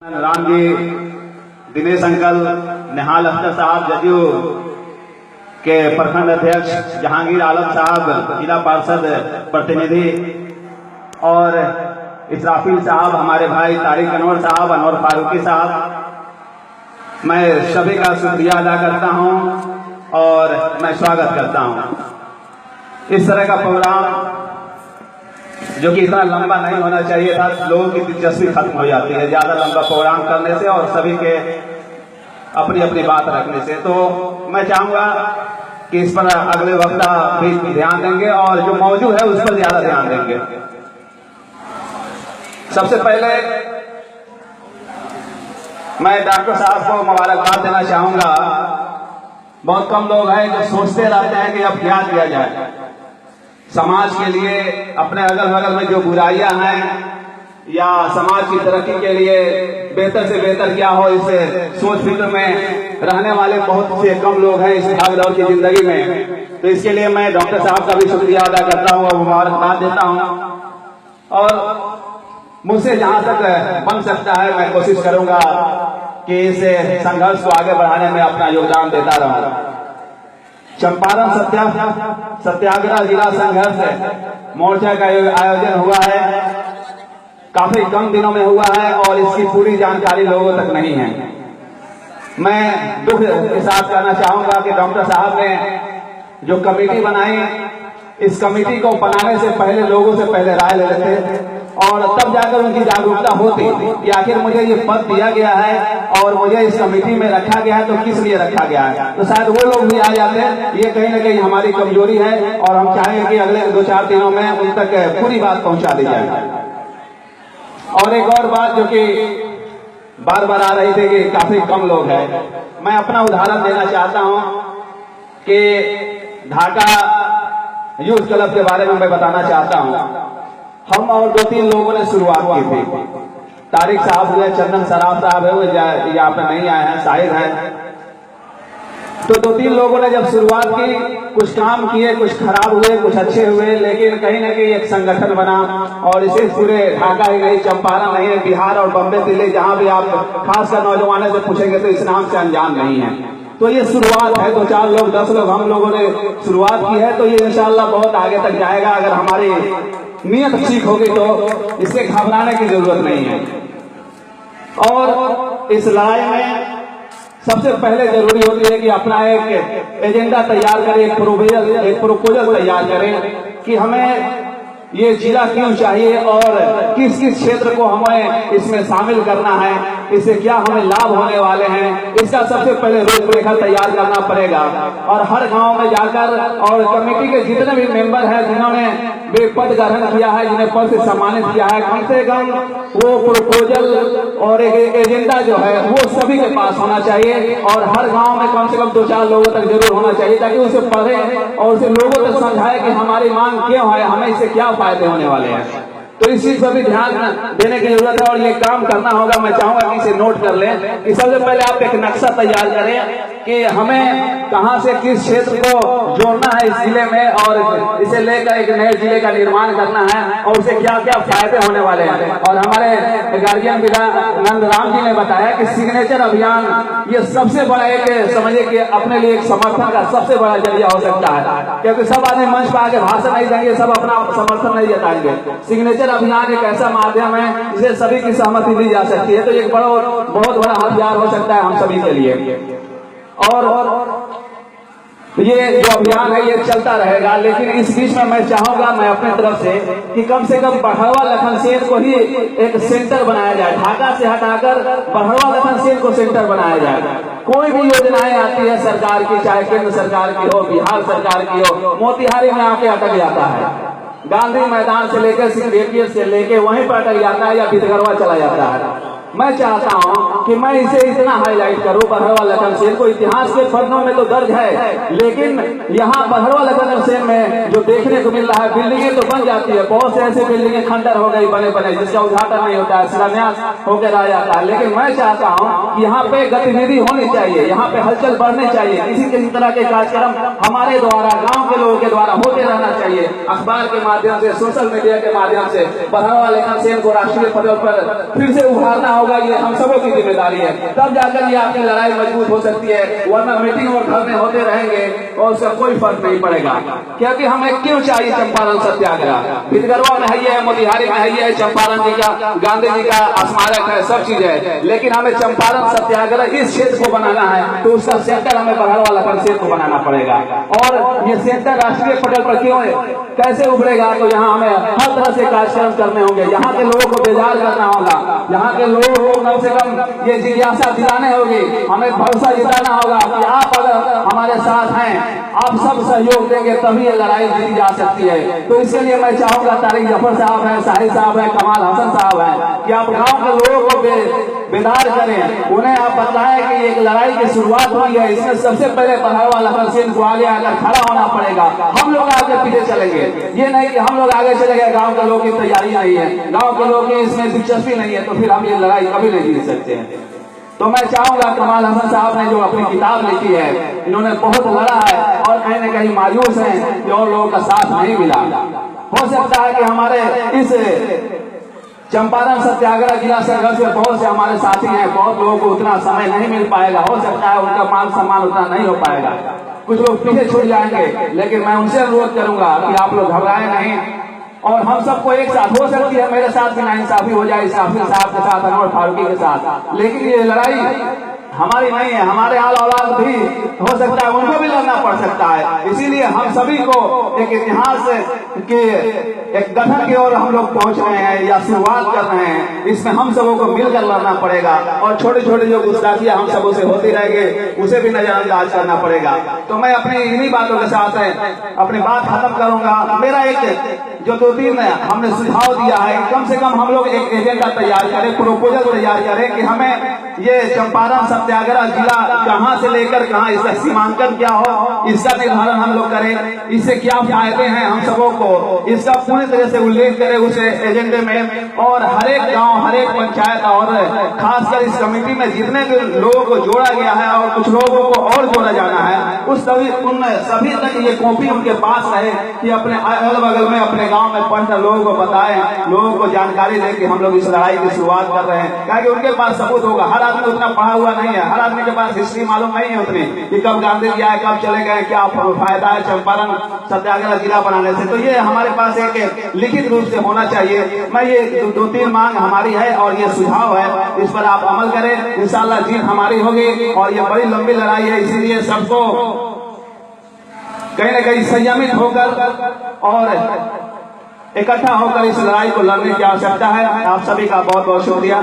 Ram ji, Dinesh uncle, निहाल अख्तर साहब जदयू के प्रखंड अध्यक्ष, जहांगीर आलम साहब जिला पार्षद प्रतिनिधि, और इसराफिल साहब, हमारे भाई तारिक अनवर साहब, अनवर फारूकी साहब, मैं सभी का शुक्रिया अदा करता हूं और मैं स्वागत करता हूं। इस तरह का प्रोग्राम जो कि इतना लंबा नहीं होना चाहिए था, लोगों की दिलचस्पी खत्म हो जाती है ज्यादा लंबा प्रोग्राम करने से और सभी के अपनी अपनी बात रखने से। तो मैं चाहूंगा कि इस पर अगले वक्ता भी ध्यान देंगे और जो मौजूद है उस पर ज्यादा ध्यान देंगे। सबसे पहले मैं डॉक्टर साहब को मुबारकबाद देना चाहूंगा। बहुत कम लोग हैं जो सोचते रहते हैं कि अब क्या किया जाए समाज के लिए, अपने अगल बगल में जो बुराइयां हैं या समाज की तरक्की के लिए बेहतर से बेहतर क्या हो, इसे सोच फिक्र में रहने वाले बहुत से कम लोग हैं इस भागदौड़ की जिंदगी में। तो इसके लिए मैं डॉक्टर साहब का भी शुक्रिया अदा करता हूं और मुबारकबाद देता हूं। और मुझसे जहां तक बन सकता है मैं कोशिश करूंगा कि इस संघर्ष को आगे बढ़ाने में अपना योगदान देता रहूं। चंपारण सत्याग्रह जिला संघर्ष मोर्चा का आयोजन हुआ है, काफी कम दिनों में हुआ है और इसकी पूरी जानकारी लोगों तक नहीं है। मैं दुख के साथ कहना चाहूंगा कि डॉक्टर साहब ने जो कमेटी बनाई, इस कमेटी को बनाने से पहले लोगों से पहले राय ले लेते और तब जाकर उनकी जागरूकता होती कि आखिर मुझे ये पद दिया गया है और मुझे इस कमेटी में रखा गया है तो किस लिए रखा गया है, तो शायद वो लोग भी आ जाते हैं। ये कहीं ना कहीं हमारी कमजोरी है और हम चाहेंगे कि अगले 2-4 दिनों में उन तक पूरी बात पहुंचा दी जाए। और एक और बात जो कि बार बार आ रही थी कि काफी कम लोग हैं, मैं अपना उदाहरण देना चाहता हूं कि ढाका यूथ क्लब के बारे में मैं बताना चाहता हूं। हम और 2-3 लोगों ने शुरुआत की थी। तारिक साहब हुए, चंदन सराफ साहब है, यहाँ पे नहीं आए हैं, शाहिद हैं। तो 2-3 लोगों ने जब शुरुआत की, कुछ काम किए, कुछ खराब हुए, कुछ अच्छे हुए, लेकिन कहीं ना कहीं एक संगठन बना और इसे पूरे ढाका ही नहीं, चंपारण नहीं, बिहार और बम्बे जिले जहां भी आप खासकर नौजवानों से पूछेंगे तो इस नाम से अनजान नहीं है। तो ये शुरुआत है, 2-4 लोग 10 लोग हम लोगों ने शुरुआत की है, तो ये इंशाअल्लाह बहुत आगे तक जाएगा अगर हमारी नियत ठीक होगी तो इससे घबराने की जरूरत नहीं है। और इस लड़ाई में सबसे पहले जरूरी होती है कि अपना एक एजेंडा तैयार करें, एक प्रोपोजल तैयार करें कि हमें ये जिला क्यों चाहिए और किस किस क्षेत्र को हमें इसमें शामिल करना है, इससे क्या हमें लाभ होने वाले हैं, इसका सबसे पहले रूपरेखा तैयार करना पड़ेगा। और हर गांव में जाकर और कमेटी के जितने भी मेंबर हैं जिन्होंने पद ग्रहण किया है, जिन्हें पद से सम्मानित किया है, कम से कम वो प्रोपोजल और एक एजेंडा जो है वो सभी के पास होना चाहिए और हर गांव में कम से कम 2-4 लोगों तक जरूर होना चाहिए ताकि उसे पढ़े और उसे लोगों तक समझाए कि हमारी मांग क्यों है, हमें इससे क्या फायदे होने वाले हैं। तो इस चीज पर भी ध्यान देने की जरूरत है और ये काम करना होगा। मैं चाहूंगा कि इसे नोट कर लें कि सबसे पहले आप एक नक्शा तैयार करें कि हमें कहां से किस क्षेत्र को जोड़ना है इस जिले में और इसे लेकर एक नए जिले का निर्माण करना है और उसे क्या क्या फायदे होने वाले हैं। और हमारे गार्जियन नंदराम जी ने बताया कि सिग्नेचर अभियान ये सबसे बड़ा एक समझिए कि अपने लिए एक समर्थन का सबसे बड़ा जरिया हो सकता है, क्योंकि सब आदमी मंच पर आके भाषण नहीं देंगे, सब अपना समर्थन नहीं जताएंगे। सिग्नेचर अभियान एक ऐसा माध्यम है जिसे सभी की सहमति ली जा सकती है, तो एक बहुत बड़ा हथियार हो सकता है हम सभी के लिए। और ये जो अभियान है ये चलता रहेगा, लेकिन इस बीच में मैं चाहूंगा मैं अपनी तरफ से कि कम से कम बढ़वा लखनसेन को ही एक सेंटर बनाया जाए, ढाका से हटाकर बढ़वा लखनसेन को सेंटर बनाया जाए। कोई भी योजनाएं आती है सरकार की, चाहे केंद्र सरकार की हो, बिहार सरकार की हो, मोतिहारी में आके अटक जाता है, गांधी मैदान से लेकर सिकरेटियट से लेके वहीं पर अटक जाता है या भितगरवा चला जाता है। मैं चाहता हूं कि मैं इसे इतना हाईलाइट करूं, बढ़वा लखनसेन को इतिहास के पन्नों में तो दर्ज है, लेकिन यहाँ बढ़वा लखनसेन में जो देखने को मिल रहा है, बिल्डिंगें तो बन जाती है, बहुत से ऐसे बिल्डिंगें खंडर हो गई बने जिसका उद्घाटन नहीं होता है, शिलान्यास होकर आ जाता है। लेकिन मैं चाहता हूँ कि यहाँ पे गतिविधि होनी चाहिए, यहाँ पे हलचल बढ़नी चाहिए, किसी तरह के कार्यक्रम हमारे द्वारा, गाँव के लोगों के द्वारा होते रहना चाहिए, अखबार के माध्यम से, सोशल मीडिया के माध्यम से बढ़वा लखनसेन को राष्ट्रीय पदों पर फिर से उभारना होगा। होगा, ये हम सबों की जिम्मेदारी है। तब जाकर ये आपकी लड़ाई मजबूत हो सकती है, वरना मीटिंग और धरने होते रहेंगे और उसका कोई फर्क नहीं पड़ेगा। क्योंकि हमें क्यों चाहिए चंपारण सत्याग्रह? भितगरवा में है, मोतिहारी में है, चंपारण जी का, गांधी जी का स्मारक है, सब चीज है, लेकिन हमें चंपारण सत्याग्रह इस क्षेत्र को बनाना है तो उसका सेंटर हमें बहरवा लखन क्षेत्र को बनाना पड़ेगा। और ये सेंटर राष्ट्रीय पटल पर क्यों है, कैसे उभरेगा? तो यहाँ हमें हर तरह से कार्यक्रम करने होंगे, यहाँ के लोगों को बेजार करना होगा, यहाँ के लोगों को कम से कम ये जिज्ञासा दिलाने होगी, हमें भरोसा जिताना होगा कि आप अगर हमारे साथ हैं, आप सब सहयोग देंगे तभी ये लड़ाई जीती जा सकती है। तो इसके लिए मैं चाहूंगा तारिक जफर साहब है, साहिद साहब है, कमाल हसन साहब है, कि आप गांव के लोगों को बेदार करें, उन्हें आप बताएं कि एक लड़ाई की शुरुआत हुई है, इसमें सबसे पहले बहरवा लखन सिंह को आगे आकर खड़ा होना पड़ेगा। हम लोग आगे पीछे चलेंगे, ये नहीं कि हम लोग आगे चले गए, गांव के लोगों की तैयारी नहीं है, गांव के लोगों की इसमें दिलचस्पी नहीं है, तो फिर हम ये लड़ाई कभी नहीं जीत सकते हैं। तो मैं चाहूंगा कमाल हसन साहब ने जो अपनी किताब लिखी है, इन्होंने बहुत लड़ा है और कहीं न कहीं मायूस है कि और लोगों का साथ नहीं मिला। हो सकता है कि हमारे इस चंपारण सत्याग्रह जिला संघर्ष में बहुत से हमारे साथी हैं, बहुत लोगों को उतना समय नहीं मिल पाएगा, हो सकता है उनका मान सम्मान उतना नहीं हो पाएगा, कुछ लोग पीछे छूट जाएंगे, लेकिन मैं उनसे अनुरोध करूंगा कि आप लोग घबराए नहीं और हम सबको एक साथ, हो सकती है मेरे साथ भी नाइंसाफी हो जाए साफी साहब के साथ, अनवर फारूकी के साथ, लेकिन ये लड़ाई हमारी नहीं है, हमारे आल औलाद भी हो सकता है उनको भी लड़ना पड़ सकता है। इसीलिए हम सभी को एक इतिहास के एक गठन की ओर हम लोग पहुंच रहे हैं या शुरुआत कर रहे हैं, इसमें हम सबों को मिलकर लड़ना पड़ेगा और छोटे छोटे जो गुस्ताखियां हम सबों से होती रहेंगे उसे भी नजरअंदाज करना पड़ेगा। तो मैं अपनी इन्हीं बातों के साथ अपनी बात खत्म करूंगा। मेरा एक जो 2-3 हमने सुझाव दिया है, कम से कम हम लोग एक एजेंडा तैयार करें, प्रोपोजल तैयार करें कि हमें ये चंपारण सत्याग्रह जिला कहां से लेकर कहां, इसका सीमांकन क्या हो, इसका निर्धारण हम लोग करें, इससे क्या फायदे हैं हम सबों को, इसका पूरी तरह से उल्लेख करें उस एजेंडे में। और हर एक गांव, हर एक पंचायत और खासकर इस कमेटी में जितने भी लोगों को जोड़ा गया है और कुछ लोगों को और जोड़ा जाना है, उन सभी तक ये कॉपी उनके पास रहे कि अपने अगल बगल में अपने गांव में पढ़कर लोगों को बताएं, लोगों को जानकारी दें कि हम लोग इस लड़ाई की शुरुआत कर रहे हैं, ताकि उनके पास सबूत होगा। हर आदमी उतना पढ़ा हुआ नहीं है, हर आदमी के पास हिस्ट्री मालूम नहीं है उतनी कि कब गांधी जी आए, कब चले गए, क्या फायदा है चंपारण सत्याग्रह जिला बनाने से। तो ये हमारे पास एक लिखित रूप से होना चाहिए। मैं ये 2-3 मांग हमारी है और ये सुझाव है, इस पर आप अमल करें, इंशाल्लाह जीत हमारी होगी। और ये बड़ी लंबी लड़ाई है, इसीलिए सबको कहीं न कहीं संयमित होकर और इकट्ठा होकर इस लड़ाई को लड़ने की आवश्यकता है। आप सभी का बहुत बहुत शुक्रिया।